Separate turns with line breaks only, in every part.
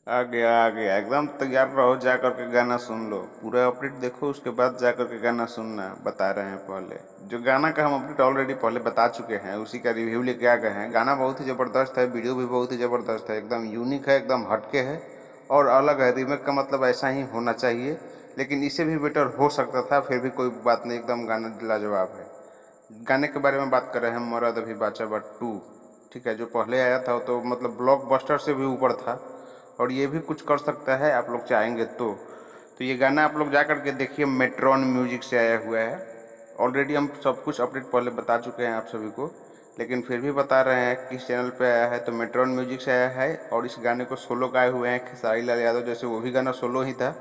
आ गया एकदम तैयार रहो, जा करके गाना सुन लो, पूरा अपडेट देखो, उसके बाद जा करके गाना सुनना। बता रहे हैं पहले जो गाना का हम अपडेट ऑलरेडी पहले बता चुके हैं, उसी का रिव्यू लेके आ गए हैं। गाना बहुत ही ज़बरदस्त है, वीडियो भी बहुत ही ज़बरदस्त है, एकदम यूनिक है, एकदम हटके है और अलग है। रीमेक का मतलब ऐसा ही होना चाहिए, लेकिन इससे भी बेटर हो सकता था, फिर भी कोई बात नहीं, एकदम गाना लाजवाब है। गाने के बारे में बात कर रहे हैं, मरद अभी बाचा बा 2, ठीक है। जो पहले आया था तो मतलब ब्लॉकबस्टर से भी ऊपर था, और ये भी कुछ कर सकता है आप लोग चाहेंगे तो ये गाना आप लोग जा करके देखिए, मेट्रॉन म्यूजिक से आया हुआ है। ऑलरेडी हम सब कुछ अपडेट पहले बता चुके हैं आप सभी को, लेकिन फिर भी बता रहे हैं किस चैनल पे आया है। तो मेट्रॉन म्यूजिक से आया है, और इस गाने को सोलो गाए हुए हैं खेसारी लाल यादव, जैसे वो भी गाना सोलो ही था,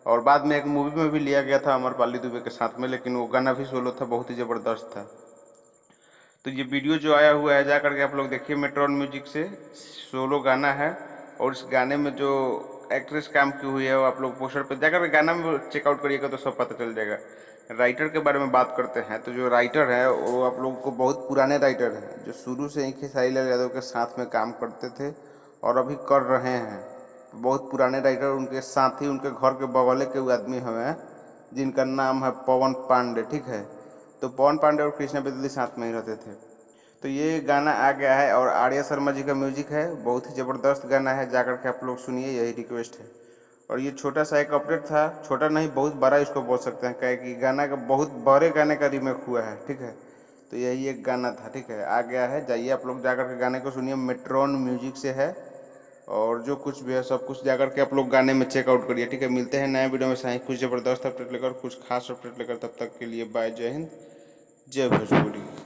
और बाद में एक मूवी में भी लिया गया था अमरपाली दुबे के साथ में, लेकिन वो गाना भी सोलो था, बहुत ही ज़बरदस्त था। तो ये वीडियो जो आया हुआ है, जा करके आप लोग देखिए, मेट्रॉन म्यूजिक से सोलो गाना है। और इस गाने में जो एक्ट्रेस काम की हुई है, वो आप लोग पोस्टर पर जाकर गाना में चेकआउट करिएगा तो सब पता चल जाएगा। राइटर के बारे में बात करते हैं, तो जो राइटर है वो आप लोगों को बहुत पुराने राइटर हैं, जो शुरू से ही खेसारी लाल यादव के साथ में काम करते थे और अभी कर रहे हैं। बहुत पुराने राइटर, उनके साथ ही उनके घर के बगल के आदमी हैं जिनका नाम है पवन पांडे, ठीक है। तो पवन पांडे और कृष्णा बेदली साथ में ही रहते थे। तो ये गाना आ गया है, और आर्या शर्मा जी का म्यूजिक है, बहुत ही ज़बरदस्त गाना है, जाकर के आप लोग सुनिए, यही रिक्वेस्ट है। और ये छोटा सा एक अपडेट था, छोटा नहीं बहुत बड़ा इसको बोल सकते हैं, क्या कि गाना का बहुत बड़े गाने का रीमेक हुआ है, ठीक है। तो यही एक गाना था, ठीक है, आ गया है, जाइए आप लोग जाकर के गाने को सुनिए, मेट्रॉन म्यूजिक से है। और जो कुछ भी है सब कुछ जाकर के आप लोग गाने में चेकआउट करिए, ठीक है। मिलते हैं नए वीडियो में, सही कुछ ज़बरदस्त अपडेट लेकर, कुछ खास अपडेट लेकर, तब तक के लिए बाय, जय हिंद, जय भोजपुरी।